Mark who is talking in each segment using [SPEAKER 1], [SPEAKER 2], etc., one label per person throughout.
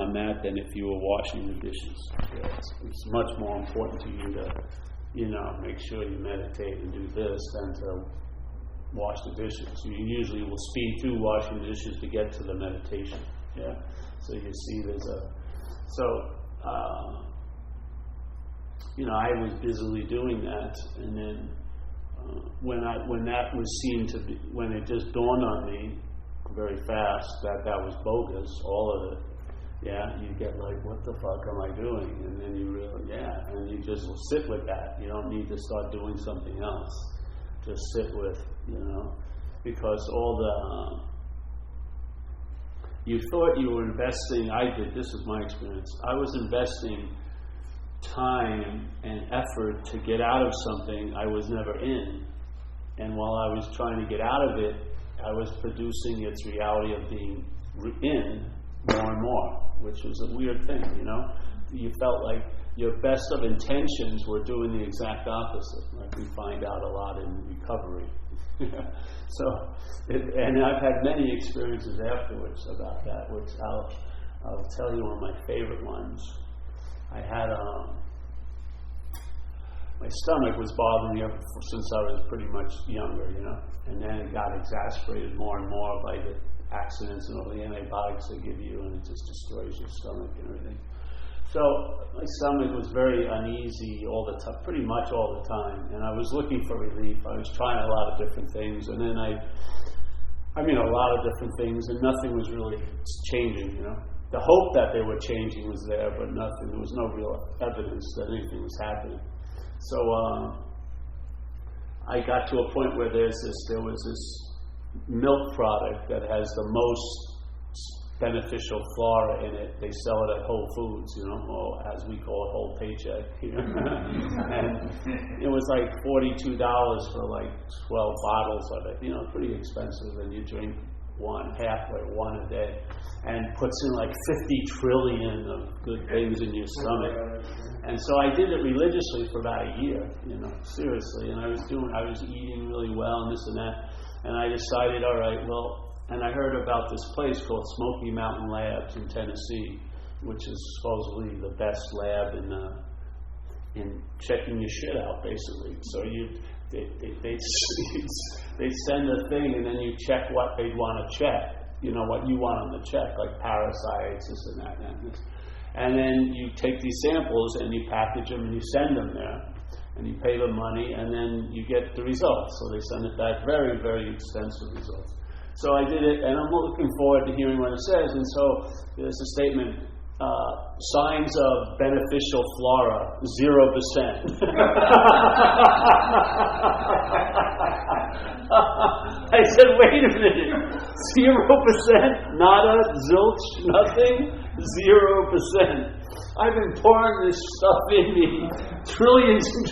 [SPEAKER 1] on that than if you were washing the dishes. Yeah, it's much more important to you to, make sure you meditate and do this than to wash the dishes. You usually will speed through washing the dishes to get to the meditation. Yeah. So you see I was busily doing that, and then when it just dawned on me very fast that was bogus, all of it. Yeah, you get like, what the fuck am I doing? And then you realize, and you just will sit with that. You don't need to start doing something else. Just sit with, because all you thought you were investing, this is my experience, I was investing time and effort to get out of something I was never in. And while I was trying to get out of it, I was producing its reality of being in more and more, which was a weird thing, You felt like your best of intentions were doing the exact opposite, like we find out a lot in recovery. And I've had many experiences afterwards about that, which I'll tell you one of my favorite ones. I had my stomach was bothering me since I was pretty much younger, and then it got exacerbated more and more by the accidents and all the antibiotics they give you, and it just destroys your stomach and everything. So my stomach was very uneasy all the time, pretty much all the time, and I was looking for relief. I was trying a lot of different things, and then a lot of different things, and nothing was really changing, The hope that they were changing was there, but nothing. There was no real evidence that anything was happening. So I got to a point where there was this milk product that has the most beneficial flora in it. They sell it at Whole Foods, or as we call it, Whole Paycheck. And it was like $42 for like 12 bottles of it. Pretty expensive, and you drink one a day, and puts in like 50 trillion of good things in your stomach. And so I did it religiously for about a year, seriously. And I was eating really well and this and that. And I decided, all right, and I heard about this place called Smoky Mountain Labs in Tennessee, which is supposedly the best lab in checking your shit out, basically. So they send a thing, and then you check what they'd want to check. What you want on the check, like parasites, this and that, and this. And then you take these samples and you package them and you send them there, and you pay them money, and then you get the results. So they send it back, very, very extensive results. So I did it, and I'm looking forward to hearing what it says. And so there's a statement: signs of beneficial flora, 0%. I said, wait a minute, 0%, nada, zilch, nothing, 0%. I've been pouring this stuff in me, trillions and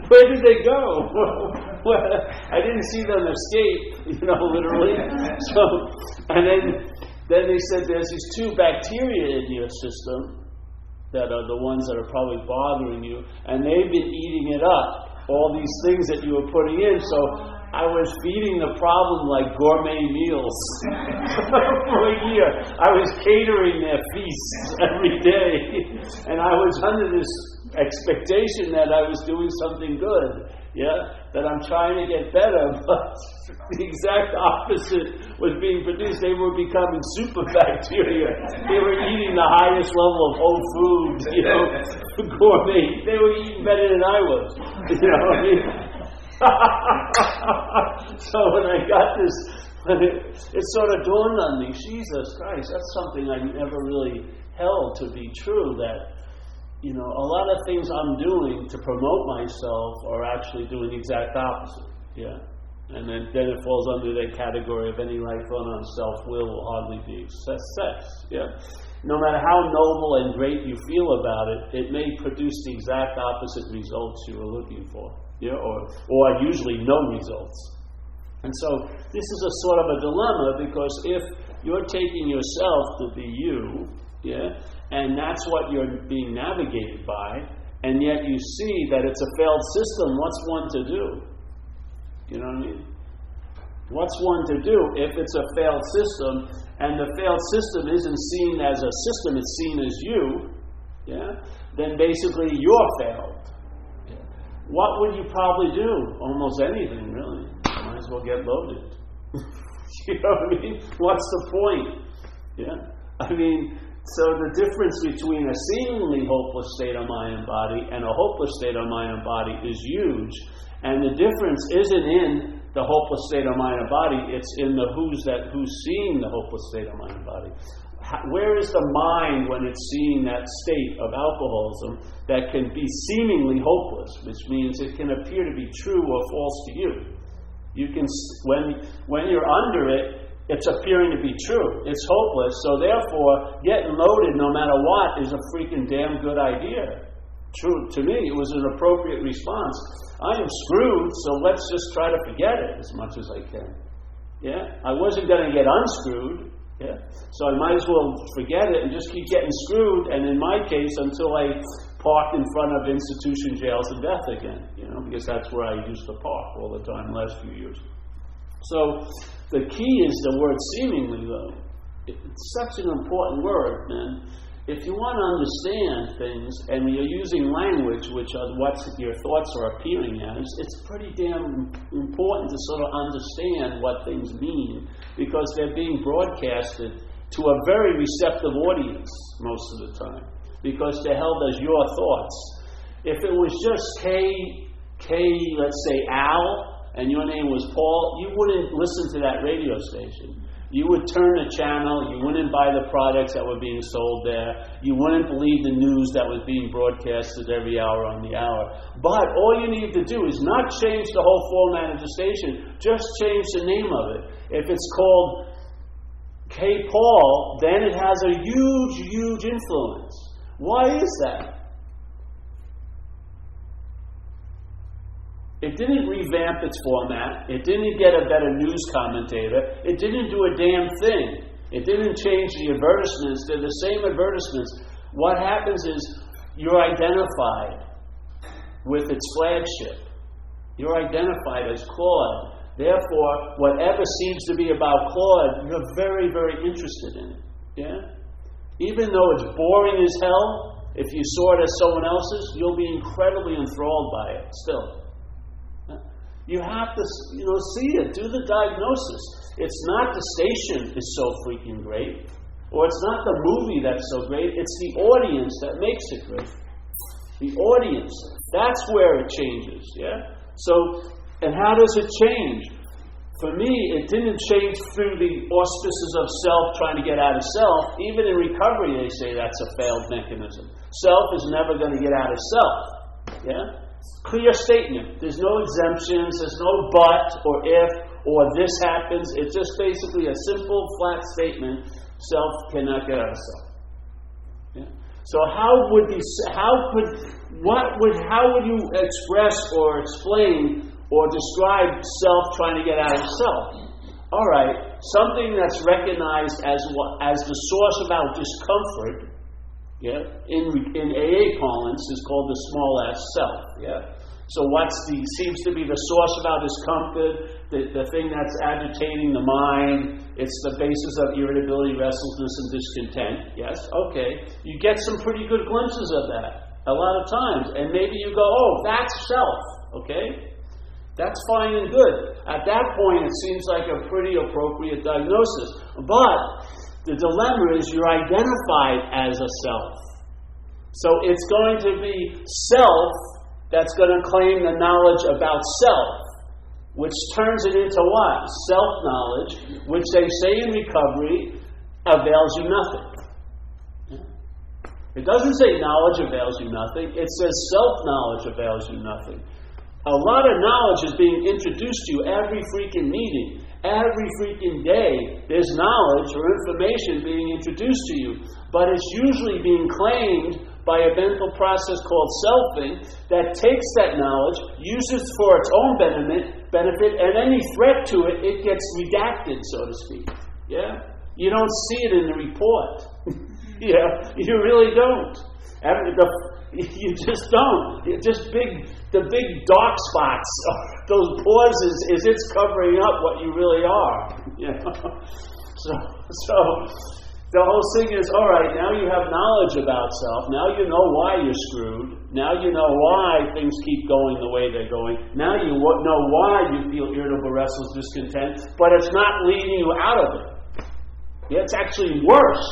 [SPEAKER 1] where did they go? I didn't see them escape, literally. So, and then they said there's these two bacteria in your system that are the ones that are probably bothering you, and they've been eating it up, all these things that you were putting in. So I was feeding the problem like gourmet meals for a year. I was catering their feasts every day, and I was under this expectation that I was doing something good, that I'm trying to get better, but the exact opposite was being produced. They were becoming super bacteria. They were eating the highest level of whole food, gourmet. They were eating better than I was, So when I got this, it sort of dawned on me, Jesus Christ, that's something I never really held to be true, that a lot of things I'm doing to promote myself are actually doing the exact opposite. And then it falls under the category of any life run on self-will will hardly be success. No matter how noble and great you feel about it, it may produce the exact opposite results you were looking for. Or usually no results. And so this is a sort of a dilemma, because if you're taking yourself to be you, and that's what you're being navigated by, and yet you see that it's a failed system, what's one to do? You know what I mean? What's one to do if it's a failed system, and the failed system isn't seen as a system, it's seen as you, then basically you're failed. What would you probably do? Almost anything, really. Might as well get loaded. You know what I mean? What's the point? I mean, so the difference between a seemingly hopeless state of mind and body and a hopeless state of mind and body is huge. And the difference isn't in the hopeless state of mind and body, it's in the who's seeing the hopeless state of mind and body. Where is the mind when it's seeing that state of alcoholism that can be seemingly hopeless, which means it can appear to be true or false to you. You can, when you're under it, it's appearing to be true. It's hopeless, so therefore, getting loaded no matter what is a freaking damn good idea. True, to me, it was an appropriate response. I am screwed, so let's just try to forget it as much as I can. I wasn't going to get unscrewed. So I might as well forget it and just keep getting screwed, and in my case, until I park in front of institution jails and death again, because that's where I used to park all the time the last few years. So the key is the word seemingly, though. It's such an important word, man. If you want to understand things, and you're using language, which are what your thoughts are appearing as, it's pretty damn important to sort of understand what things mean, because they're being broadcasted to a very receptive audience most of the time, because they're held as your thoughts. If it was just let's say Al, and your name was Paul, you wouldn't listen to that radio station. You would turn the channel, you wouldn't buy the products that were being sold there, you wouldn't believe the news that was being broadcasted every hour on the hour. But all you need to do is not change the whole format of the station, just change the name of it. If it's called K. Paul, then it has a huge, huge influence. Why is that? It didn't revamp its format. It didn't get a better news commentator. It didn't do a damn thing. It didn't change the advertisements. They're the same advertisements. What happens is you're identified with its flagship. You're identified as Claude. Therefore, whatever seems to be about Claude, you're very, very interested in it. Even though it's boring as hell, if you saw it as someone else's, you'll be incredibly enthralled by it still. You have to, see it. Do the diagnosis. It's not the station is so freaking great, or it's not the movie that's so great. It's the audience that makes it great. The audience. That's where it changes. So, and how does it change? For me, it didn't change through the auspices of self trying to get out of self. Even in recovery, they say that's a failed mechanism. Self is never going to get out of self. Clear statement. There's no exemptions, there's no but or if or this happens. It's just basically a simple, flat statement. Self cannot get out of self. So how would you express or explain or describe self trying to get out of self? All right, something that's recognized as the source of our discomfort. In AA parlance is called the small s self. So seems to be the source of our discomfort, the thing that's agitating the mind. It's the basis of irritability, restlessness, and discontent. Yes? Okay. You get some pretty good glimpses of that a lot of times. And maybe you go, oh, that's self. Okay? That's fine and good. At that point, it seems like a pretty appropriate diagnosis. But the dilemma is you're identified as a self. So it's going to be self that's going to claim the knowledge about self, which turns it into what? Self-knowledge, which they say in recovery avails you nothing. It doesn't say knowledge avails you nothing. It says self-knowledge avails you nothing. A lot of knowledge is being introduced to you every freaking meeting. Every freaking day, there's knowledge or information being introduced to you. But it's usually being claimed by a mental process called selfing that takes that knowledge, uses it for its own benefit, and any threat to it, it gets redacted, so to speak. You don't see it in the report. You really don't. You just don't. The big dark spots, those pauses, is it's covering up what you really are. So the whole thing is, all right, now you have knowledge about self. Now you know why you're screwed. Now you know why things keep going the way they're going. Now you know why you feel irritable, restless, discontent, but it's not leading you out of it. It's actually worse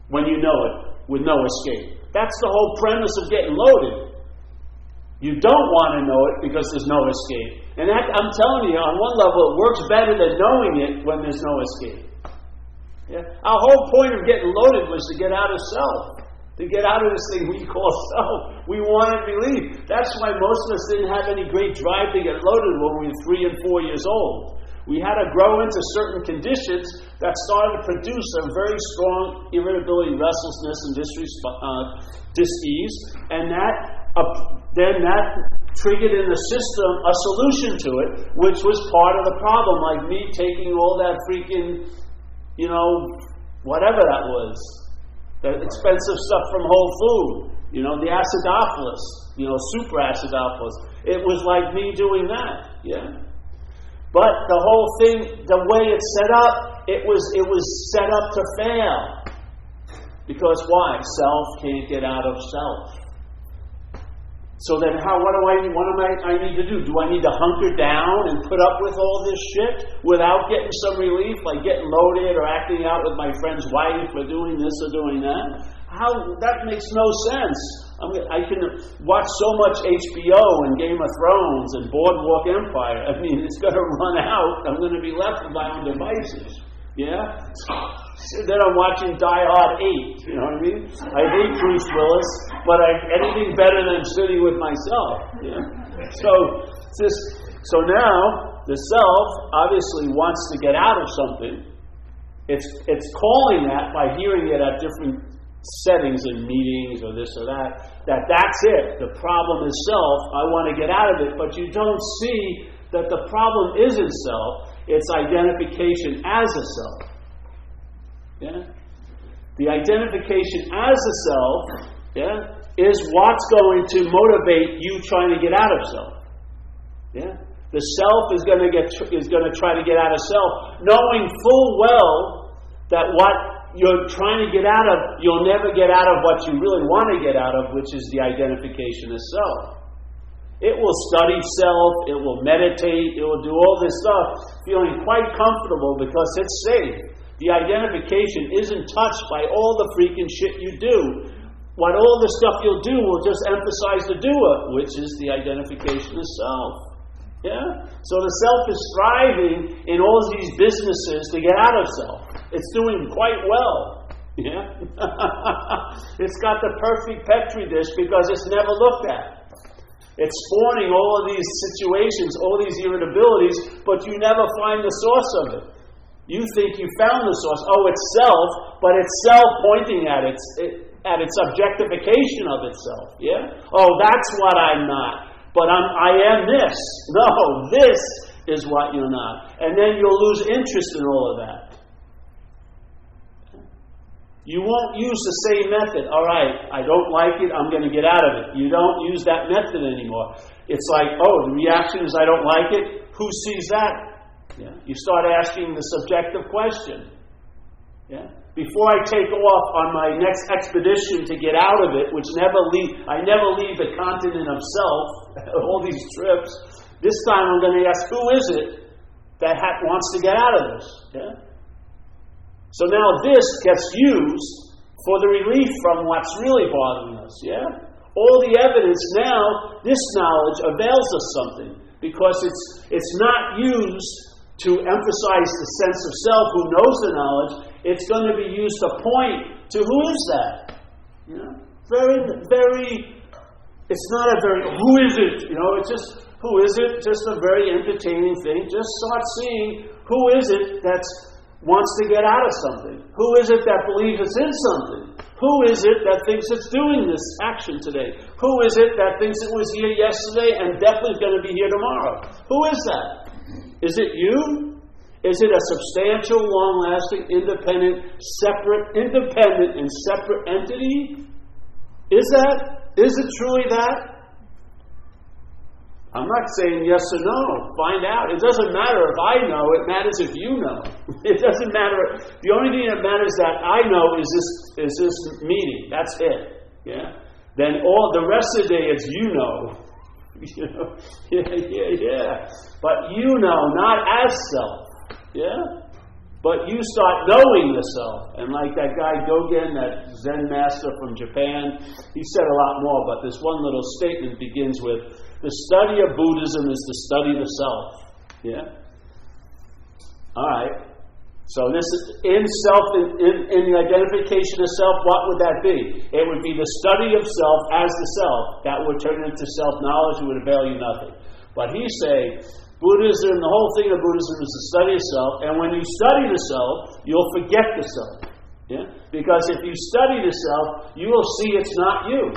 [SPEAKER 1] when you know it with no escape. That's the whole premise of getting loaded. You don't want to know it because there's no escape. And that, I'm telling you, on one level, it works better than knowing it when there's no escape. Yeah? Our whole point of getting loaded was to get out of self. To get out of this thing we call self. We wanted relief. That's why most of us didn't have any great drive to get loaded when we were 3 and 4 years old. We had to grow into certain conditions that started to produce a very strong irritability, restlessness, and dis-ease, and then that triggered in the system a solution to it, which was part of the problem, like me taking all that freaking, whatever that was, that expensive stuff from Whole Food, the acidophilus, super acidophilus. It was like me doing that, yeah. But the whole thing, the way it's set up, it was set up to fail. Because why? Self can't get out of self. So then what am I need to do? Do I need to hunker down and put up with all this shit without getting some relief, like getting loaded or acting out with my friend's wife or doing this or doing that? That makes no sense. I can watch so much HBO and Game of Thrones and Boardwalk Empire. I mean, it's going to run out. I'm going to be left with my own devices. Yeah? Then I'm watching Die Hard 8. You know what I mean? I hate Bruce Willis, but anything better than sitting with myself. Yeah? So now, the self obviously wants to get out of something. It's calling that by hearing it at different settings in meetings or this or that's it. The problem is self. I want to get out of it. But you don't see that the problem isn't self. It's identification as a self. Yeah? The identification as a self, is what's going to motivate you trying to get out of self. Yeah? The self is going to try to get out of self, knowing full well that what you're trying to get out of, you'll never get out of what you really want to get out of, which is the identification of self. It will study self, it will meditate, it will do all this stuff, feeling quite comfortable because it's safe. The identification isn't touched by all the freaking shit you do. What all the stuff you'll do will just emphasize the doer, which is the identification of self. Yeah? So the self is striving in all these businesses to get out of self. It's doing quite well. Yeah? It's got the perfect Petri dish because it's never looked at. It's spawning all of these situations, all these irritabilities, but you never find the source of it. You think you found the source. Oh, it's self, but it's self pointing at its objectification of itself. Yeah? Oh, that's what I'm not. But I am this. No, this is what you're not. And then you'll lose interest in all of that. You won't use the same method. All right, I don't like it, I'm going to get out of it. You don't use that method anymore. It's like, the reaction is I don't like it. Who sees that? Yeah. You start asking the subjective question. Yeah. Before I take off on my next expedition to get out of it, I never leave the continent of self, all these trips. This time I'm going to ask, who is it that wants to get out of this? Yeah? So now this gets used for the relief from what's really bothering us. Yeah? All the evidence now, this knowledge avails us something because it's not used to emphasize the sense of self who knows the knowledge. It's going to be used to point to who is that? You know, it's not a very, who is it? You know, it's just, who is it? Just a very entertaining thing. Just start seeing who is it that wants to get out of something? Who is it that believes it's in something? Who is it that thinks it's doing this action today? Who is it that thinks it was here yesterday and definitely going to be here tomorrow? Who is that? Is it you? Is it a substantial, long-lasting, independent and separate entity? Is it truly that? I'm not saying yes or no. Find out. It doesn't matter if I know. It matters if you know. It doesn't matter. The only thing that matters that I know is this meeting. That's it. Yeah. Then all the rest of the day it's you know. You know. Yeah. But you know, not as self. Yeah. But you start knowing the self. And like that guy Dogen, that Zen master from Japan, he said a lot more, but this one little statement begins with, the study of Buddhism is the study of the self. Yeah? Alright. So this is in the identification of self, what would that be? It would be the study of self as the self. That would turn into self-knowledge, it would avail you nothing. But he's saying, Buddhism, the whole thing of Buddhism is the study of self, and when you study the self, you'll forget the self. Yeah? Because if you study the self, you will see it's not you.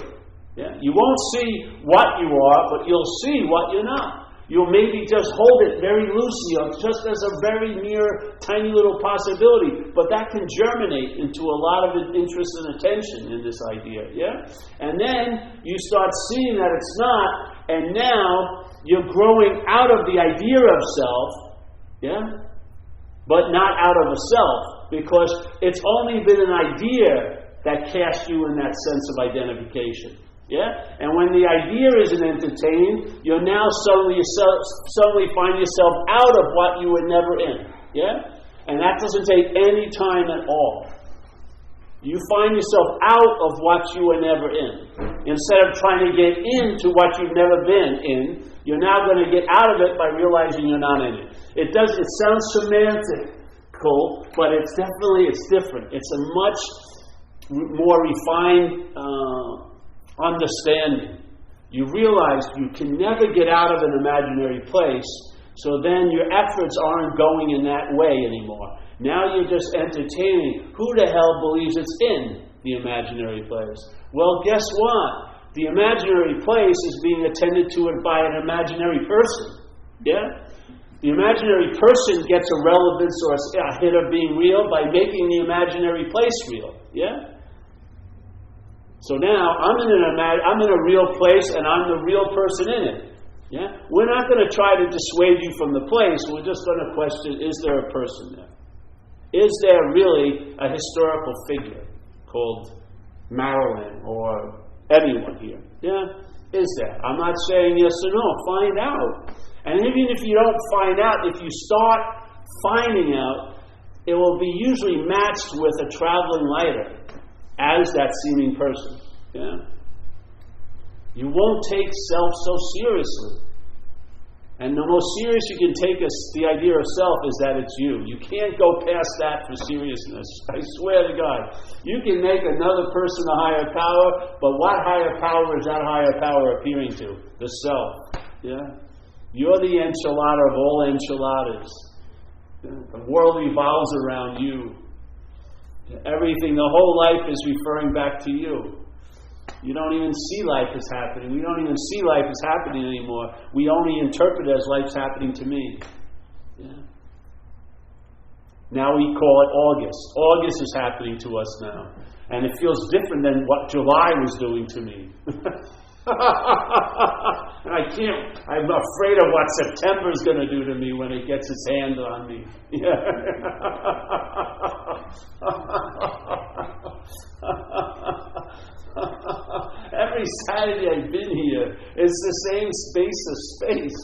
[SPEAKER 1] Yeah? You won't see what you are, but you'll see what you're not. You'll maybe just hold it very loosely, or just as a very mere, tiny little possibility, but that can germinate into a lot of interest and attention in this idea. Yeah? And then you start seeing that it's not, and now you're growing out of the idea of self, yeah, but not out of a self, because it's only been an idea that cast you in that sense of identification, yeah. And when the idea isn't entertained, you're now suddenly find yourself out of what you were never in, yeah. And that doesn't take any time at all. You find yourself out of what you were never in. Instead of trying to get into what you've never been in, you're now going to get out of it by realizing you're not in it. It sounds semantical, but it's different. It's a much more refined understanding. You realize you can never get out of an imaginary place, so then your efforts aren't going in that way anymore. Now you're just entertaining. Who the hell believes it's in the imaginary place? Well, guess what? The imaginary place is being attended to by an imaginary person. Yeah? The imaginary person gets a relevance or a hit of being real by making the imaginary place real. Yeah? So now I'm in a real place and I'm the real person in it. Yeah? We're not going to try to dissuade you from the place. We're just going to question, is there a person there? Is there really a historical figure called Marilyn or anyone here? Yeah? Is there? I'm not saying yes or no. Find out. And even if you don't find out, if you start finding out, it will be usually matched with a traveling lighter as that seeming person. Yeah? You won't take self so seriously. And the most serious you can take the idea of self is that it's you. You can't go past that for seriousness. I swear to God. You can make another person a higher power, but what higher power is that higher power appearing to? The self. Yeah? You're the enchilada of all enchiladas. The world revolves around you. Everything, the whole life is referring back to you. You don't even see life as happening. We don't even see life as happening anymore. We only interpret it as life's happening to me. Yeah. Now we call it August. August is happening to us now. And it feels different than what July was doing to me. And I'm afraid of what September is going to do to me when it gets its hand on me. Yeah. Every Saturday I've been here, it's the same space of space.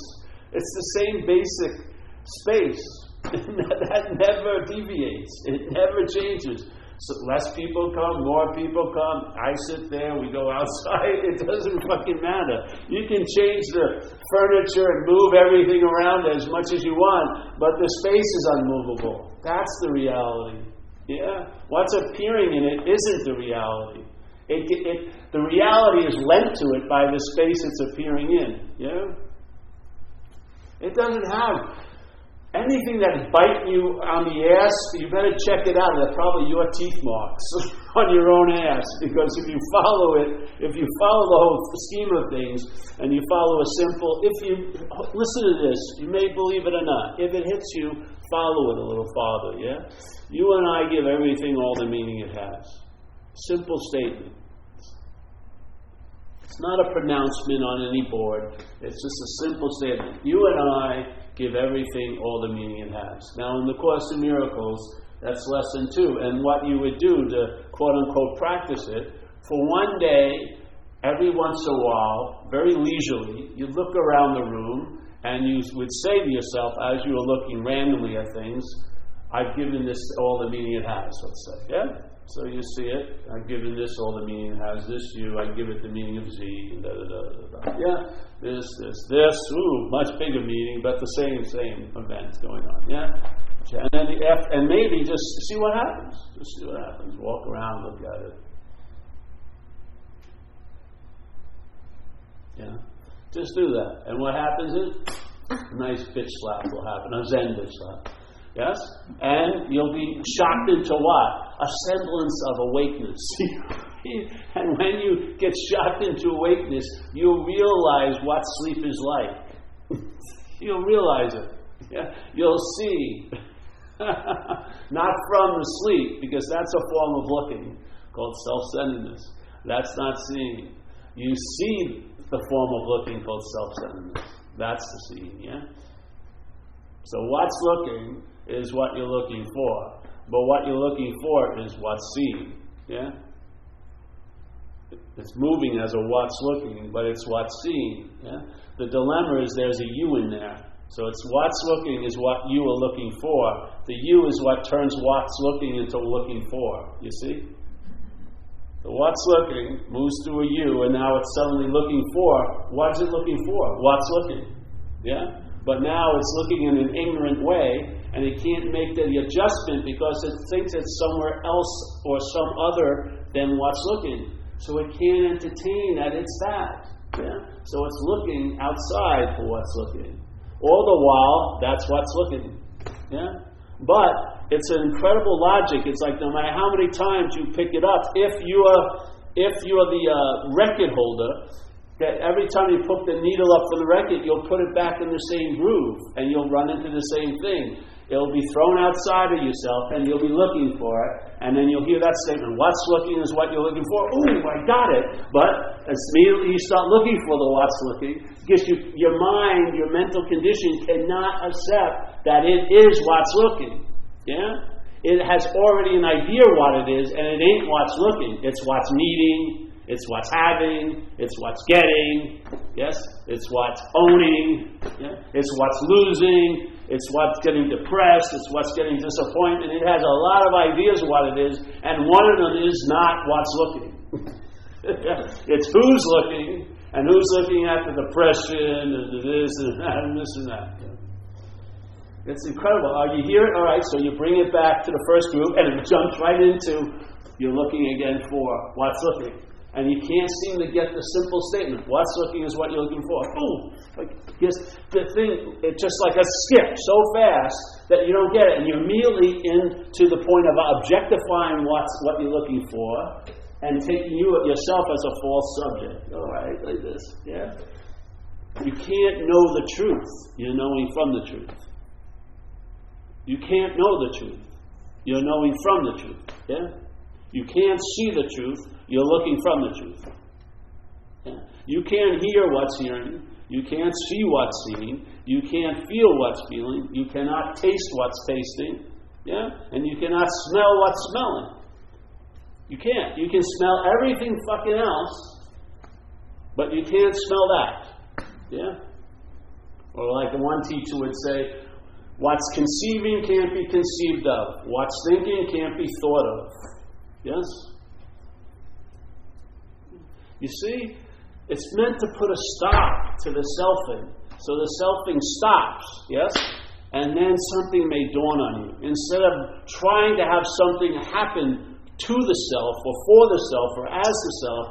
[SPEAKER 1] It's the same basic space. That never deviates. It never changes. So less people come, more people come. I sit there, we go outside. It doesn't fucking matter. You can change the furniture and move everything around as much as you want, but the space is unmovable. That's the reality. Yeah? What's appearing in it isn't the reality. The reality is lent to it by the space it's appearing in. Yeah? It doesn't have anything that's biting you on the ass. You better check it out. They're probably your teeth marks on your own ass. Because if you follow the whole scheme of things, and you follow a simple, listen to this, you may believe it or not. If it hits you, follow it a little farther. Yeah? You and I give everything all the meaning it has. Simple statement. It's not a pronouncement on any board. It's just a simple statement. You and I give everything all the meaning it has. Now, in the Course in Miracles, that's lesson 2. And what you would do to quote-unquote practice it, for one day, every once in a while, very leisurely, you'd look around the room and you would say to yourself, as you were looking randomly at things, I've given this all the meaning it has, let's say. Yeah? So you see it, I've given this all the meaning it has. This you, I give it the meaning of Z, da da da da da. Yeah? This, ooh, much bigger meaning, but the same event going on. Yeah? And then and maybe just see what happens. Just see what happens. Walk around, look at it. Yeah? Just do that. And what happens is, a nice bitch slap will happen, a Zen bitch slap. Yes? And you'll be shocked into what? A semblance of awakeness. And when you get shocked into awakeness, you'll realize what sleep is like. You'll realize it. Yeah? You'll see. Not from the sleep, because that's a form of looking, called self-centeredness. That's not seeing. You see the form of looking called self-centeredness. That's the seeing, yeah? So what's looking is what you're looking for. But what you're looking for is what's seen. Yeah? It's moving as a what's looking, but it's what's seen. Yeah? The dilemma is there's a you in there. So it's what's looking is what you are looking for. The you is what turns what's looking into looking for. You see? The what's looking moves through a you, and now it's suddenly looking for. What's it looking for? What's looking. Yeah? But now it's looking in an ignorant way, and it can't make the adjustment because it thinks it's somewhere else or some other than what's looking. So it can't entertain that it's that. Yeah? So it's looking outside for what's looking. All the while, that's what's looking. Yeah? But it's an incredible logic. It's like no matter how many times you pick it up, if you're the record holder, that every time you put the needle up for the record, you'll put it back in the same groove, and you'll run into the same thing. It'll be thrown outside of yourself, and you'll be looking for it, and then you'll hear that statement, what's looking is what you're looking for. Ooh, I got it. But immediately you start looking for the what's looking, because your mind, your mental condition cannot accept that it is what's looking. Yeah? It has already an idea what it is, and it ain't what's looking. It's what's needing. It's what's having, it's what's getting, yes? It's what's owning, yeah? It's what's losing, it's what's getting depressed, it's what's getting disappointment. It has a lot of ideas of what it is, and one of them is not what's looking. It's who's looking, and who's looking at the depression, and this and that, and this and that. It's incredible. Are you here? All right, so you bring it back to the first group, and it jumps right into you're looking again for what's looking. And you can't seem to get the simple statement. What's looking is what you're looking for. Boom! Because the thing, it's just like a skip so fast that you don't get it. And you're immediately into the point of objectifying what you're looking for and taking yourself as a false subject. All right, like this. Yeah? You can't know the truth. You're knowing from the truth. You can't know the truth. You're knowing from the truth. Yeah? You can't see the truth. You're looking from the truth. Yeah? You can't hear what's hearing. You can't see what's seeing. You can't feel what's feeling. You cannot taste what's tasting. Yeah? And you cannot smell what's smelling. You can't. You can smell everything fucking else, but you can't smell that. Yeah? Or like one teacher would say, what's conceiving can't be conceived of. What's thinking can't be thought of. Yes? You see, it's meant to put a stop to the selfing. So the selfing stops, yes? And then something may dawn on you. Instead of trying to have something happen to the self or for the self or as the self,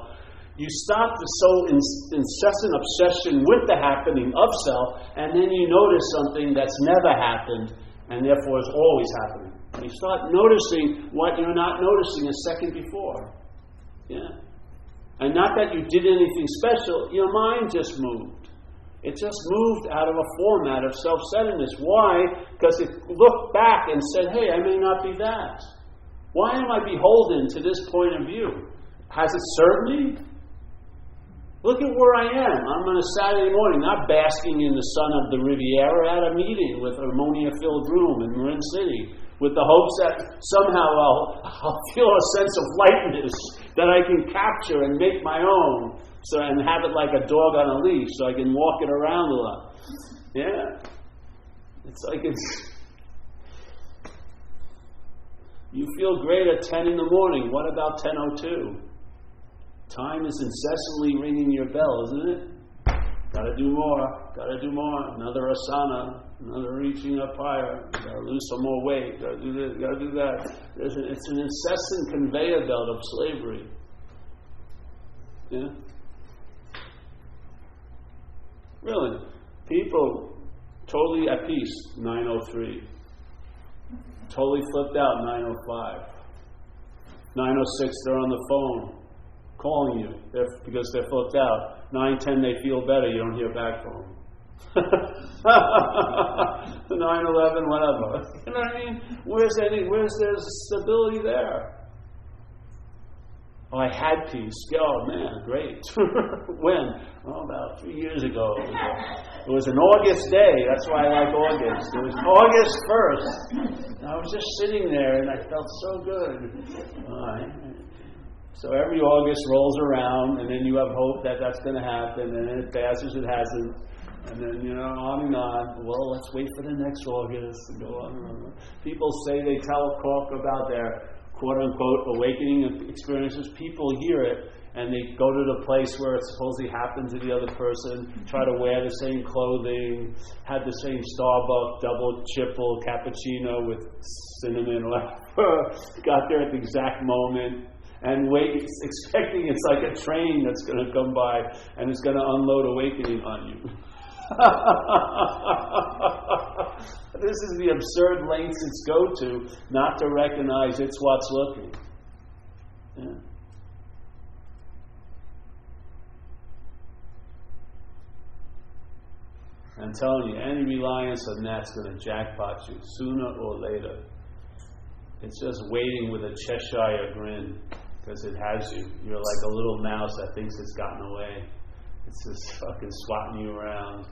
[SPEAKER 1] you stop the incessant obsession with the happening of self, and then you notice something that's never happened and therefore is always happening. You start noticing what you're not noticing a second before. Yeah. And not that you did anything special, your mind just moved. It just moved out of a format of self-centeredness. Why? Because it looked back and said, hey, I may not be that. Why am I beholden to this point of view? Has it served me? Look at where I am. I'm on a Saturday morning, not basking in the sun of the Riviera, at a meeting with an ammonia-filled room in Marin City, with the hopes that somehow I'll feel a sense of lightness that I can capture and make my own, and have it like a dog on a leash, so I can walk it around a lot. Yeah. It's like you feel great at 10 in the morning. What about 10:02? Time is incessantly ringing your bell, isn't it? Gotta do more. Gotta do more. Another asana. Another reaching up higher. Gotta lose some more weight. Gotta do this. Gotta do that. It's an incessant conveyor belt of slavery. Yeah? Really. People totally at peace, 9:03. Totally flipped out, 9:05. 9:06, they're on the phone calling you because they're flipped out. 9:10, they feel better, you don't hear back from them. 9:11, whatever. You know what I mean? Where's there stability there? Oh, I had peace. Oh man, great. When? Oh, about 3 years ago. It was an August day. That's why I like August. It was August 1st. I was just sitting there and I felt so good. All right. So every August rolls around, and then you have hope that that's going to happen, and then it passes, it hasn't. And then, on and on. Well, let's wait for the next August and go on and on. People say they talk about their quote-unquote awakening experiences. People hear it, and they go to the place where it supposedly happened to the other person, try to wear the same clothing, had the same Starbucks double triple cappuccino with cinnamon, got there at the exact moment, and wait, expecting it's like a train that's going to come by and it's going to unload awakening on you. This is the absurd lengths it's go to not to recognize it's what's looking. Yeah. I'm telling you, any reliance on that's going to jackpot you sooner or later. It's just waiting with a Cheshire grin because it has you. You're like a little mouse that thinks it's gotten away. It's just fucking swatting you around.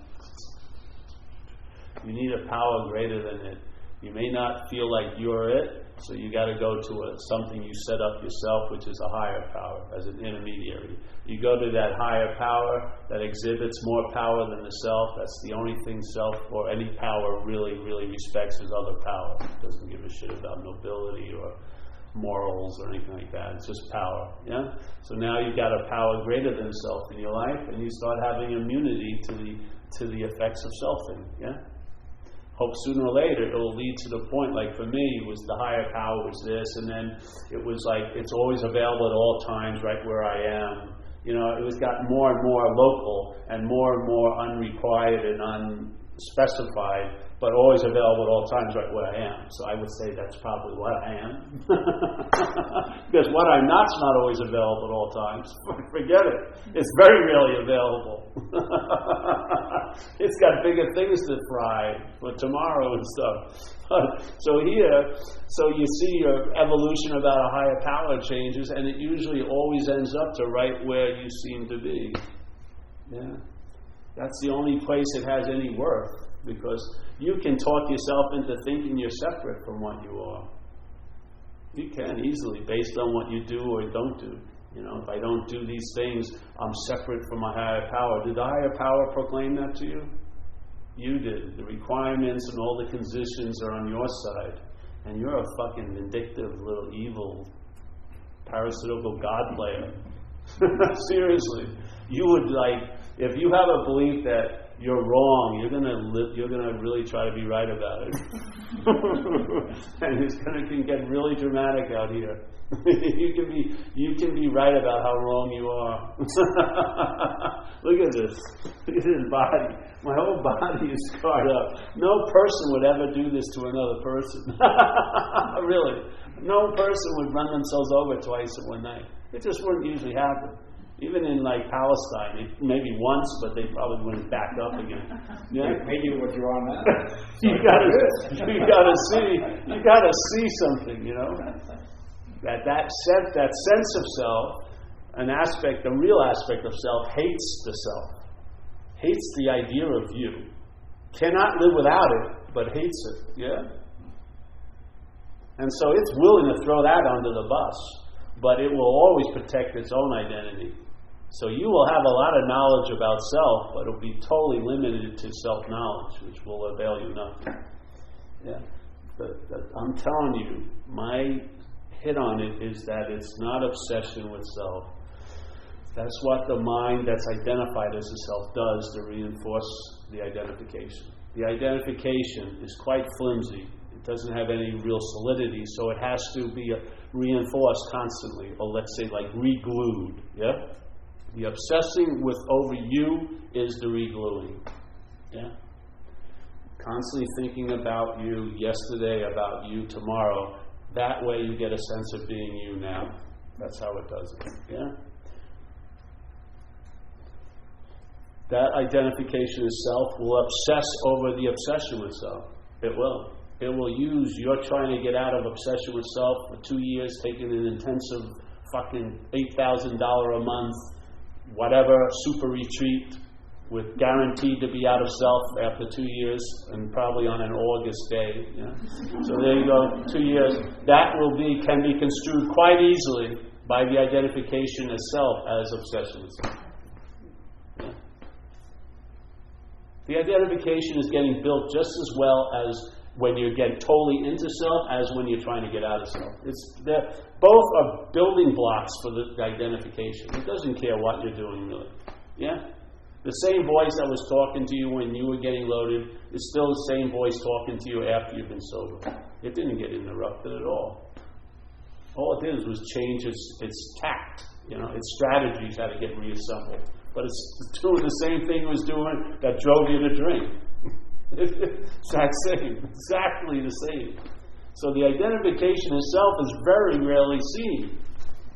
[SPEAKER 1] You need a power greater than it. You may not feel like you're it, so you got to go to something you set up yourself, which is a higher power as an intermediary. You go to that higher power that exhibits more power than the self. That's the only thing self or any power really, really respects is other power. It doesn't give a shit about nobility or morals or anything like that. It's just power. Yeah. So now you've got a power greater than self in your life, and you start having immunity to the effects of selfing. Yeah. Hope sooner or later it will lead to the point, like for me, it was the higher power was this, and then it was like it's always available at all times right where I am. It was gotten more and more local and more unrequired and unspecified, but always available at all times right where I am. So I would say that's probably what I am. Because what I'm not's not always available at all times. Forget it. It's very rarely available. It's got bigger things to fry for tomorrow and stuff. So you see your evolution about a higher power changes, and it usually always ends up to right where you seem to be. Yeah. That's the only place it has any worth, because you can talk yourself into thinking you're separate from what you are. You can easily, based on what you do or don't do. If I don't do these things, I'm separate from my higher power. Did the higher power proclaim that to you? You did. The requirements and all the conditions are on your side. And you're a fucking vindictive little evil parasitical God player. Seriously. You would if you have a belief that you're wrong, you're gonna really try to be right about it. And it's gonna can get really dramatic out here. you can be right about how wrong you are. Look at this. Look at his body. My whole body is scarred up. No person would ever do this to another person. Really. No person would run themselves over twice in one night. It just wouldn't usually happen. Even in Palestine, maybe once, but they probably wouldn't back up again. Yeah,
[SPEAKER 2] maybe what you're on now.
[SPEAKER 1] you gotta see something. That sense of self a real aspect of self hates the self, hates the idea of you, cannot live without it, but hates it, yeah? And so it's willing to throw that under the bus, but it will always protect its own identity. So you will have a lot of knowledge about self, but it will be totally limited to self-knowledge, which will avail you nothing. Yeah. I'm telling you, my hit on it is that it's not obsession with self. That's what the mind that's identified as a self does to reinforce the identification. The identification is quite flimsy. It doesn't have any real solidity, so it has to be reinforced constantly, or let's say like re-glued. Yeah? The obsessing with over you is the re-gluing. Yeah? Constantly thinking about you yesterday, about you tomorrow. That way you get a sense of being you now. That's how it does it. Yeah? That identification of self will obsess over the obsession with self. It will. It will use, you're trying to get out of obsession with self for 2 years, taking an intensive fucking $8,000 a month, whatever, super retreat, with guaranteed to be out of self after 2 years, and probably on an August day. Yeah? So there you go, 2 years. That can be construed quite easily by the identification of self as obsession with self. Yeah? The identification is getting built just as well as when you get totally into self as when you're trying to get out of self. Both are building blocks for the identification. It doesn't care what you're doing, really. Yeah? The same voice that was talking to you when you were getting loaded is still the same voice talking to you after you've been sober. It didn't get interrupted at all. All it did was change its tact. Its strategies had to get reassembled. But it's doing the same thing it was doing that drove you to drink. Exactly the same. So the identification itself is very rarely seen.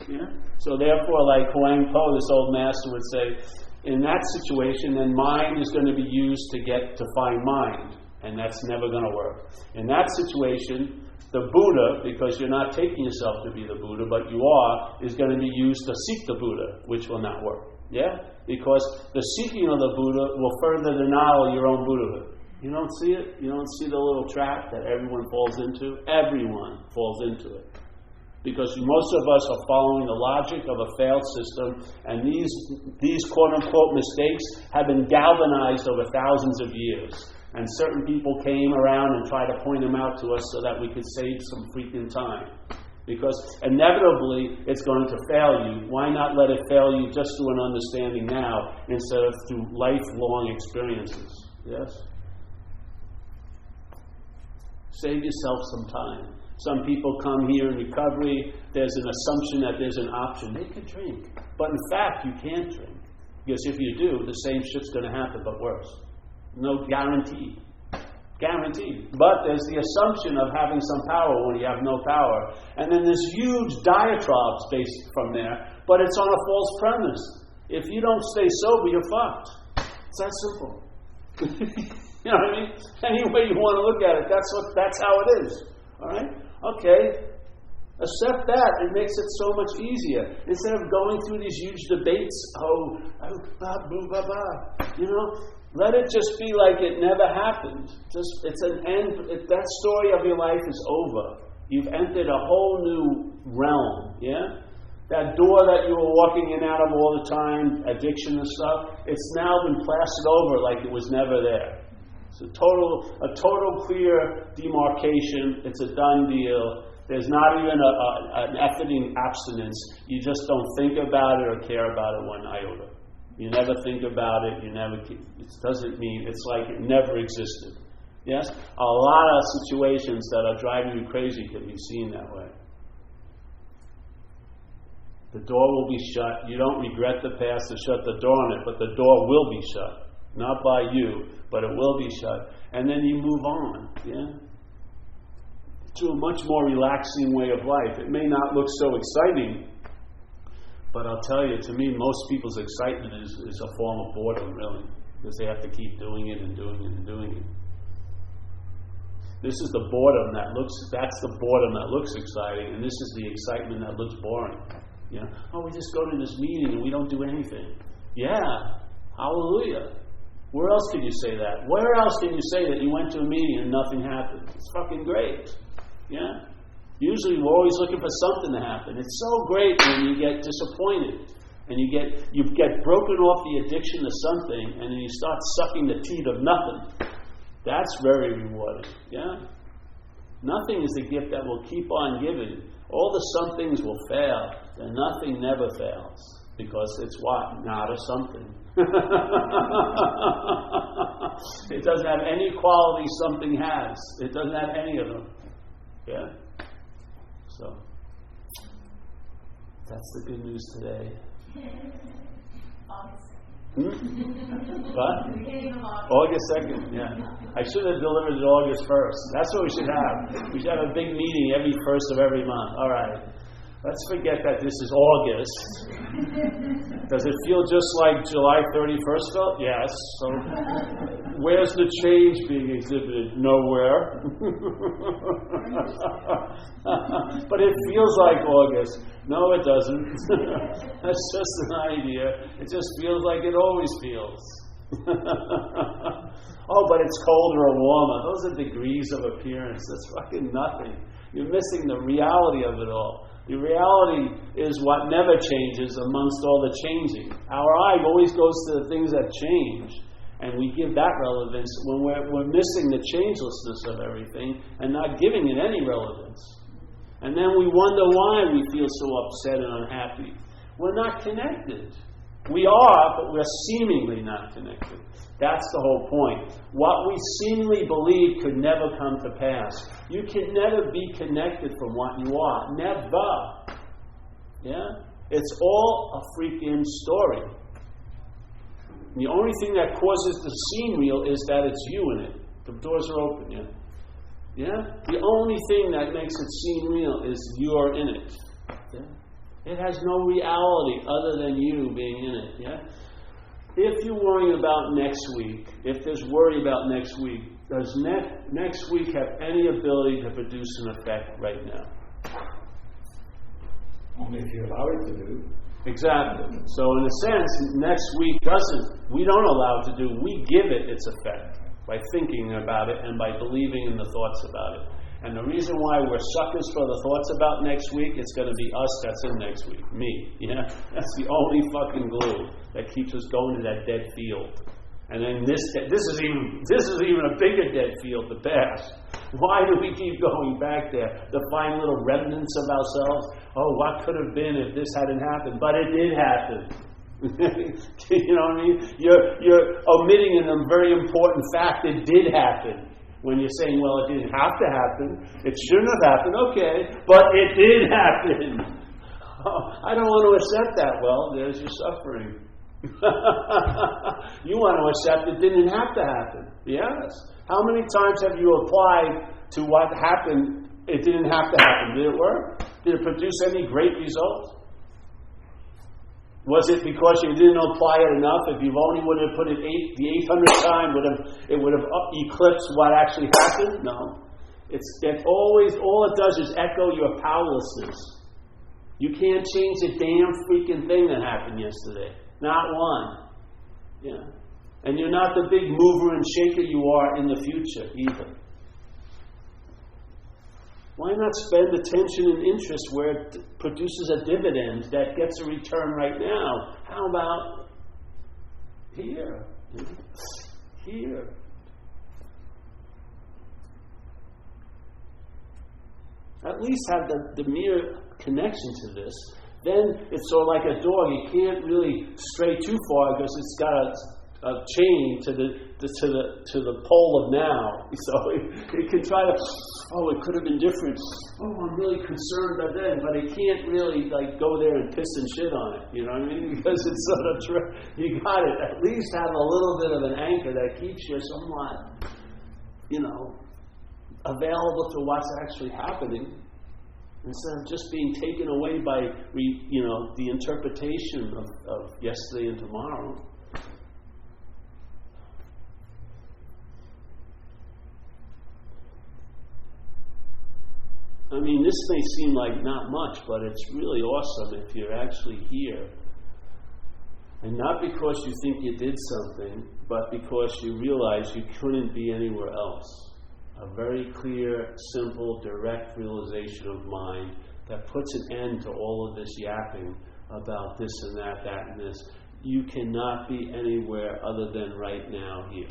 [SPEAKER 1] Yeah? So therefore, like Huang Po, this old master would say, in that situation, then mind is going to be used to find mind, and that's never going to work. In that situation, the Buddha, because you're not taking yourself to be the Buddha, but you are, is going to be used to seek the Buddha, which will not work. Yeah? Because the seeking of the Buddha will further denial of your own Buddhahood. You don't see it? You don't see the little trap that everyone falls into? Everyone falls into it. Because most of us are following the logic of a failed system, and these quote-unquote mistakes have been galvanized over thousands of years. And certain people came around and tried to point them out to us so that we could save some freaking time. Because inevitably, it's going to fail you. Why not let it fail you just through an understanding now, instead of through lifelong experiences? Yes? Save yourself some time. Some people come here in recovery, there's an assumption that there's an option. They can drink. But in fact, you can't drink. Because if you do, the same shit's going to happen, but worse. No guarantee. Guaranteed. But there's the assumption of having some power when you have no power. And then there's huge diatribes based from there, but it's on a false premise. If you don't stay sober, you're fucked. It's that simple. You know what I mean? Any way you want to look at it, that's how it is. All right? Okay. Accept that. It makes it so much easier. Instead of going through these huge debates, let it just be like it never happened. It's an end. That story of your life is over. You've entered a whole new realm. Yeah? That door that you were walking in and out of all the time, addiction and stuff, it's now been plastered over like it was never there. It's a total clear demarcation. It's a done deal. There's not even an effing abstinence. You just don't think about it or care about it one iota. You never think about it. It doesn't mean, it's like it never existed. Yes? A lot of situations that are driving you crazy can be seen that way. The door will be shut. You don't regret the past to shut the door on it, but the door will be shut. Not by you, but it will be shut. And then you move on, yeah? To a much more relaxing way of life. It may not look so exciting, but I'll tell you, to me, most people's excitement is a form of boredom, really. Because they have to keep doing it and doing it and doing it. This is the boredom that's the boredom that looks exciting, and this is the excitement that looks boring. You know, oh, we just go to this meeting and we don't do anything. Yeah, hallelujah. Where else can you say that? Where else can you say that you went to a meeting and nothing happened? It's fucking great. Yeah? Usually we're always looking for something to happen. It's so great when you get disappointed and you get broken off the addiction to something and then you start sucking the teat of nothing. That's very rewarding. Yeah? Nothing is the gift that will keep on giving. All the somethings will fail, and nothing never fails. Because it's what? Not a something. It doesn't have any quality something has. It doesn't have any of them. Yeah? So, that's the good news today. What? August 2nd, yeah. I should have delivered it August 1st. That's what we should have. We should have a big meeting every 1st of every month. All right. Let's forget that this is August. Does it feel just like July 31st felt? Yes. So, where's the change being exhibited? Nowhere. But it feels like August. No, it doesn't. That's just an idea. It just feels like it always feels. Oh, but it's colder or warmer. Those are degrees of appearance. That's fucking nothing. You're missing the reality of it all. The reality is what never changes amongst all the changing. Our eye always goes to the things that change, and we give that relevance when we're missing the changelessness of everything and not giving it any relevance. And then we wonder why we feel so upset and unhappy. We're not connected. We are, but we're seemingly not connected. That's the whole point. What we seemingly believe could never come to pass. You can never be connected from what you are. Never. Yeah? It's all a freaking story. The only thing that causes the seem real is that it's you in it. The doors are open, yeah? Yeah? The only thing that makes it seem real is you're in it. Yeah? It has no reality other than you being in it, yeah? If you worry about next week, if there's worry about next week, does next week have any ability to produce an effect right now?
[SPEAKER 2] Only if you allow it to do.
[SPEAKER 1] Exactly. So in a sense, next week we don't allow it to do, we give it its effect by thinking about it and by believing in the thoughts about it. And the reason why we're suckers for the thoughts about next week, it's going to be us that's in next week. Me. Yeah? That's the only fucking glue that keeps us going to that dead field. And then this is even a bigger dead field to pass. Why do we keep going back there? To find little remnants of ourselves? Oh, what could have been if this hadn't happened? But it did happen. You know what I mean? You're omitting a very important fact. It did happen. When you're saying, well, it didn't have to happen, it shouldn't have happened, okay, but it did happen. Oh, I don't want to accept that. Well, there's your suffering. You want to accept it didn't have to happen. Yes. How many times have you applied to what happened, it didn't have to happen? Did it work? Did it produce any great results? Was it because you didn't apply it enough? If you only would have put it the 800th time, it would have eclipsed what actually happened? No. It always, all it does is echo your powerlessness. You can't change the damn freaking thing that happened yesterday. Not one. Yeah. And you're not the big mover and shaker you are in the future either. Why not spend attention and interest where it produces a dividend that gets a return right now? How about here? Here. At least have the mere connection to this. Then it's sort of like a dog. You can't really stray too far because it's got a chain to the pole of now. So it can try to, oh, it could have been different. Oh, I'm really concerned about that. But it can't really go there and piss and shit on it. You know what I mean? Because it's sort of, you got it. At least have a little bit of an anchor that keeps you somewhat, available to what's actually happening. Instead of just being taken away by, the interpretation of yesterday and tomorrow. I mean, this may seem like not much, but it's really awesome if you're actually here. And not because you think you did something, but because you realize you couldn't be anywhere else. A very clear, simple, direct realization of mind that puts an end to all of this yapping about this and that and this. You cannot be anywhere other than right now here.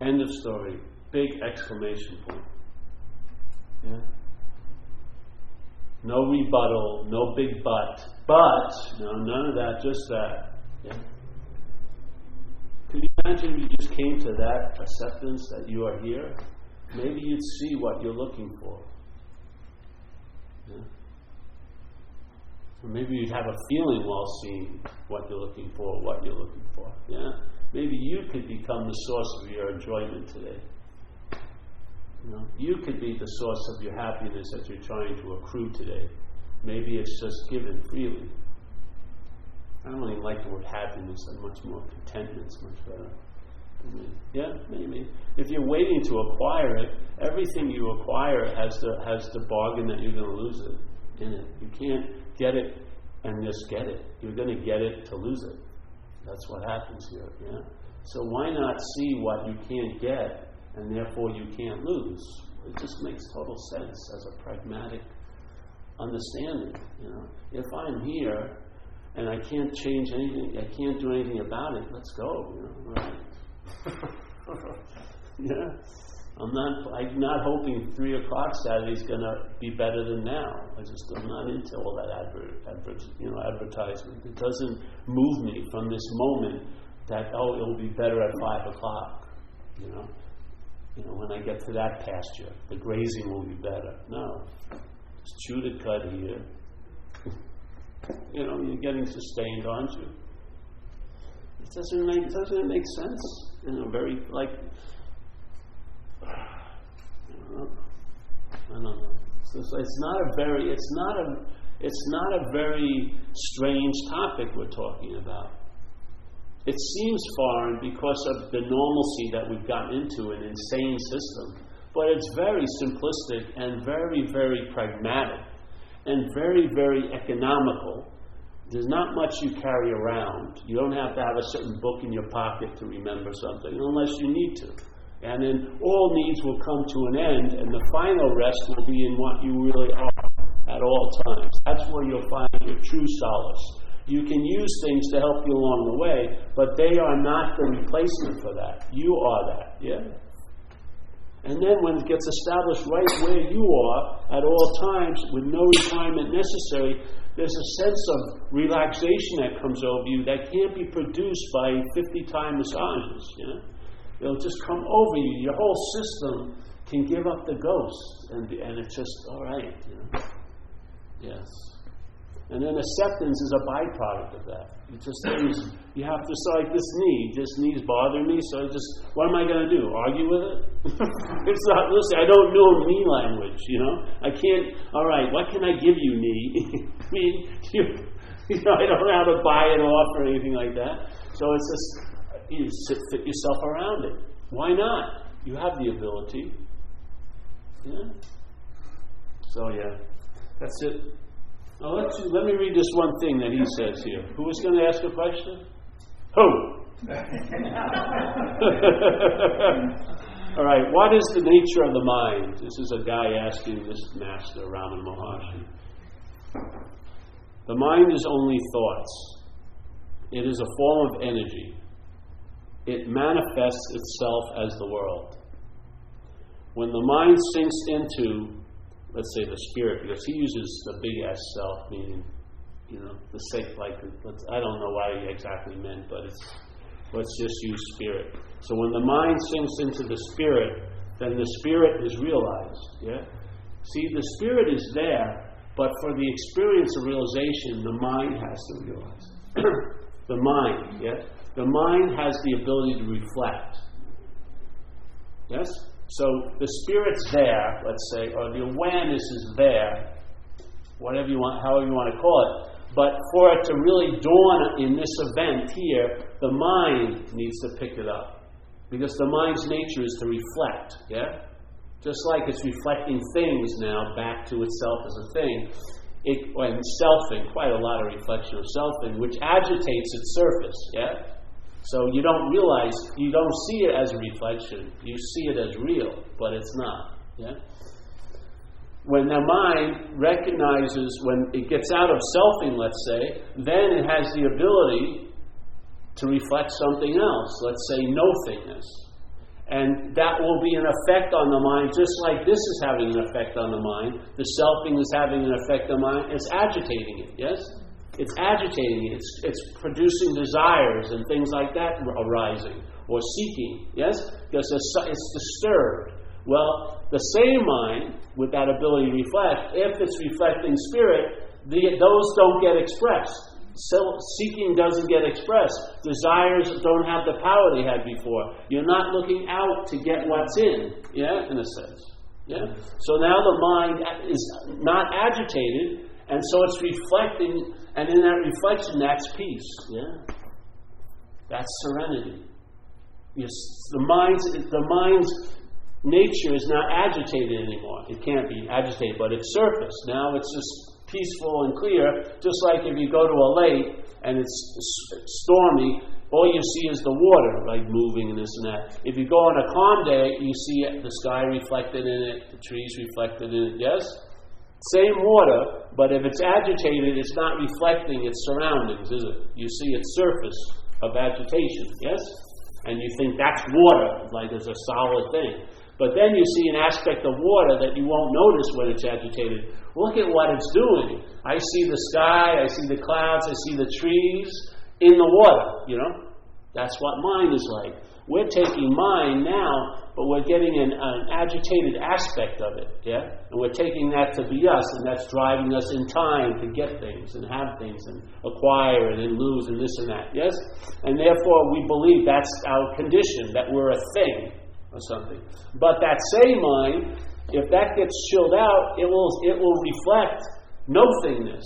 [SPEAKER 1] End of story. Big exclamation point. Yeah? No rebuttal, no big but. But, no, none of that, just that. Yeah? Could you imagine if you just came to that acceptance that you are here? Maybe you'd see what you're looking for. Yeah? Or maybe you'd have a feeling while seeing what you're looking for, what you're looking for. Yeah? Maybe you could become the source of your enjoyment today. You know, you could be the source of your happiness that you're trying to accrue today. Maybe it's just given freely. I don't even like the word happiness. I'm much more contentment's much better. Yeah, maybe. If you're waiting to acquire it, everything you acquire has the bargain that you're going to lose it in it. You can't get it and just get it. You're going to get it to lose it. That's what happens here. Yeah. So why not see what you can't get? And therefore you can't lose. It just makes total sense as a pragmatic understanding. You know, if I'm here and I can't change anything, I can't do anything about it. Let's go. You know, right? Yeah, I'm not hoping 3 o'clock Saturday is going to be better than now. I'm not into all that advertisement. It doesn't move me from this moment that it'll be better at 5 o'clock. You know, when I get to that pasture, the grazing will be better. No. Just chew the cud here. You're getting sustained, aren't you? Doesn't it make sense? Very like, I don't know. It's not a very strange topic we're talking about. It seems foreign because of the normalcy that we've gotten into, an insane system. But it's very simplistic and very, very pragmatic and very, very economical. There's not much you carry around. You don't have to have a certain book in your pocket to remember something unless you need to. And then all needs will come to an end, and the final rest will be in what you really are at all times. That's where you'll find your true solace. You can use things to help you along the way, but they are not the replacement for that. You are that, yeah? And then when it gets established right where you are at all times with no requirement necessary, there's a sense of relaxation that comes over you that can't be produced by 50-time massages, you know? It'll just come over you. Your whole system can give up the ghost, and it's just all right, you know? Yes. And then acceptance is a byproduct of that. You have to say, like, this knee's bothering me, so what am I going to do? Argue with it? It's not, listen, I don't know knee language, you know? I can't, all right, what can I give you, knee? I mean, I don't know how to buy it off or anything like that. So it's just, you fit yourself around it. Why not? You have the ability. Yeah? So, yeah, that's it. Now let me read this one thing that he says here. Who was going to ask a question? Who? All right, what is the nature of the mind? This is a guy asking this master, Ramana Maharshi. The mind is only thoughts. It is a form of energy. It manifests itself as the world. When the mind sinks into, let's say, the spirit, because he uses the big S self, meaning, the sake, I don't know what he exactly meant, but let's just use spirit. So when the mind sinks into the spirit, then the spirit is realized. Yeah. See, the spirit is there, but for the experience of realization, the mind has to realize. The mind, yeah. The mind has the ability to reflect. Yes. So the spirit's there, let's say, or the awareness is there, whatever you want, however you want to call it. But for it to really dawn in this event here, the mind needs to pick it up. Because the mind's nature is to reflect, yeah? Just like it's reflecting things now back to itself as a thing. And selfing, quite a lot of reflection of selfing, which agitates its surface, yeah? So you don't realize, you don't see it as a reflection, you see it as real, but it's not, yeah? When the mind recognizes, when it gets out of selfing, let's say, then it has the ability to reflect something else, let's say nothingness. And that will be an effect on the mind, just like this is having an effect on the mind. The selfing is having an effect on the mind. It's agitating it, yes? It's agitating it. It's producing desires and things like that arising, or seeking, yes? Because it's disturbed. Well, the same mind, with that ability to reflect, if it's reflecting spirit, those don't get expressed. Seeking doesn't get expressed. Desires don't have the power they had before. You're not looking out to get what's in, yeah, in a sense. Yeah? So now the mind is not agitated, and so it's reflecting, and in that reflection, that's peace. Yeah? That's serenity. Yes, the mind's nature is not agitated anymore. It can't be agitated, but it's surface. Now it's just peaceful and clear, just like if you go to a lake and it's stormy, all you see is the water, like moving and this and that. If you go on a calm day, you see the sky reflected in it, the trees reflected in it, yes? Same water, but if it's agitated, it's not reflecting its surroundings, is it? You see its surface of agitation, yes? And you think that's water, like it's a solid thing. But then you see an aspect of water that you won't notice when it's agitated. Look at what it's doing. I see the sky, I see the clouds, I see the trees in the water, you know. That's what mind is like. We're taking mind now, but we're getting an agitated aspect of it, yeah? And we're taking that to be us, and that's driving us in time to get things and have things and acquire and then lose and this and that, yes? And therefore we believe that's our condition, that we're a thing or something. But that same mind, if that gets chilled out, it will reflect nothingness.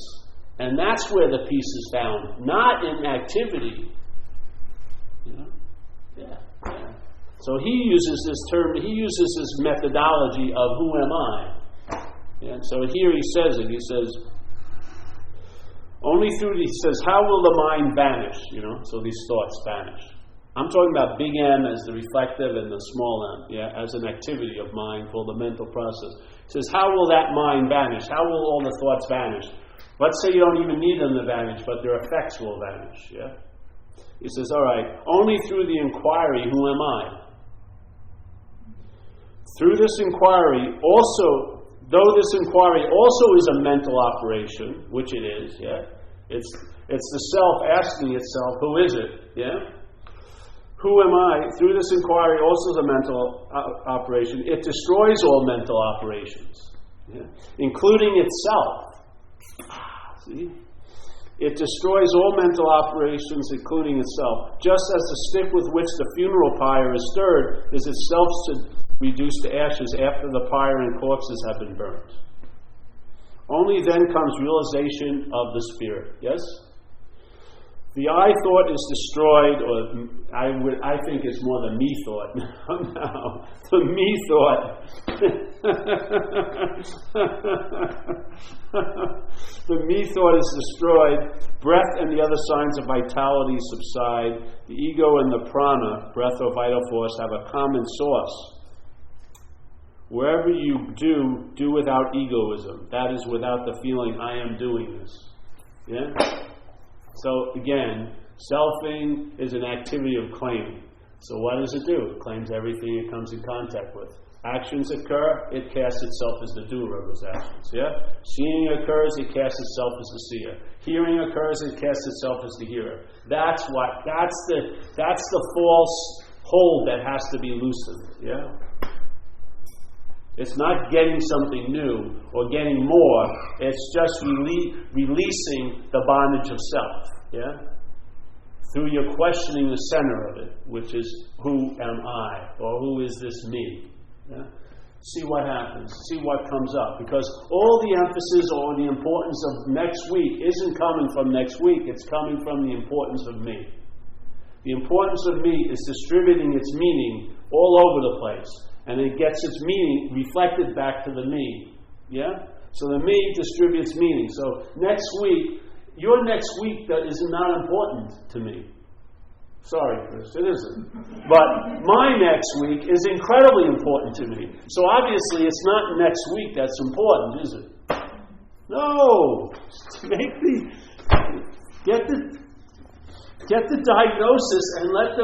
[SPEAKER 1] And that's where the peace is found, not in activity. You know? Yeah. So he uses this term, he uses this methodology of who am I? And so here he says it, he says, only through, he says, how will the mind vanish? You know, so these thoughts vanish. I'm talking about big M as the reflective and the small m, yeah, as an activity of mind called the mental process. He says, how will that mind vanish? How will all the thoughts vanish? Let's say you don't even need them to vanish, but their effects will vanish, yeah? He says, all right, only through the inquiry, who am I? Through this inquiry, also, though this inquiry also is a mental operation, which it is, yeah? It's the self asking itself, who is it, yeah? Who am I? Through this inquiry also is a mental operation. It destroys all mental operations, yeah? Including itself. See? It destroys all mental operations, including itself. Just as the stick with which the funeral pyre is stirred is itself reduced to ashes after the pyre and corpses have been burnt. Only then comes realization of the spirit. Yes? The I thought is destroyed, or I think it's more the me thought. No, the me thought. The me thought is destroyed. Breath and the other signs of vitality subside. The ego and the prana, breath or vital force, have a common source. Wherever you do without egoism. That is without the feeling, I am doing this. Yeah? So again, selfing is an activity of claiming. So what does it do? It claims everything it comes in contact with. Actions occur, it casts itself as the doer of those actions. Yeah? Seeing occurs, it casts itself as the seer. Hearing occurs, it casts itself as the hearer. That's the false hold that has to be loosened. Yeah? It's not getting something new or getting more. It's just releasing the bondage of self. Yeah? Through your questioning the center of it, which is, who am I? Or who is this me? Yeah? See what happens. See what comes up. Because all the emphasis or the importance of next week isn't coming from next week. It's coming from the importance of me. The importance of me is distributing its meaning all over the place. And it gets its meaning reflected back to the me. Yeah? So the me distributes meaning. So next week, your next week is not important to me. Sorry, Chris, it isn't. But my next week is incredibly important to me. So obviously it's not next week that's important, is it? No! Get the diagnosis and let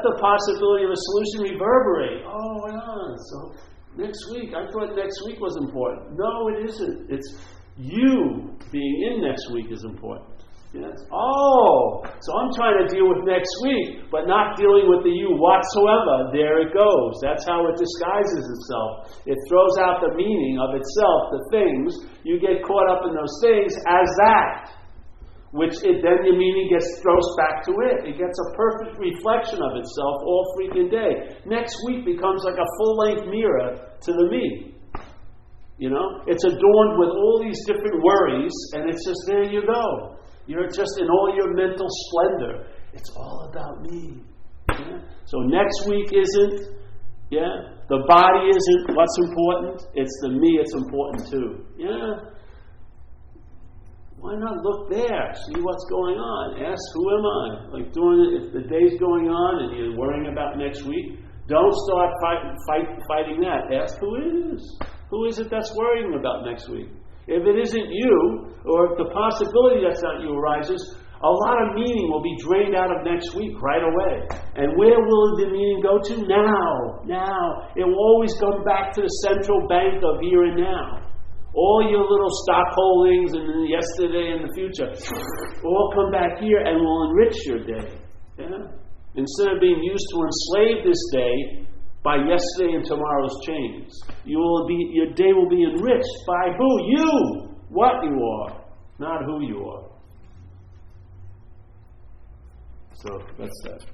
[SPEAKER 1] the possibility of a solution reverberate. Oh, yeah. So next week, I thought next week was important. No, it isn't. It's you being in next week is important. Yes. Oh, so I'm trying to deal with next week, but not dealing with the you whatsoever. There it goes. That's how it disguises itself. It throws out the meaning of itself, the things. You get caught up in those things as that. Then your meaning gets thrown back to it. It gets a perfect reflection of itself all freaking day. Next week becomes like a full-length mirror to the me. You know? It's adorned with all these different worries, and it's just, there you go. You're just in all your mental splendor. It's all about me. Yeah? So next week isn't, the body isn't what's important. It's the me, it's important too. Yeah? Why not look there? See what's going on. Ask, who am I? Like if the day's going on and you're worrying about next week, don't start fighting that. Ask who it is. Who is it that's worrying about next week? If it isn't you, or if the possibility that's not you arises, a lot of meaning will be drained out of next week right away. And where will the meaning go to? Now. Now. It will always come back to the central bank of here and now. All your little stock holdings and yesterday and the future all come back here and will enrich your day. Yeah? Instead of being used to enslave this day by yesterday and tomorrow's chains, your day will be enriched by who? You! What you are, not who you are. So that's that.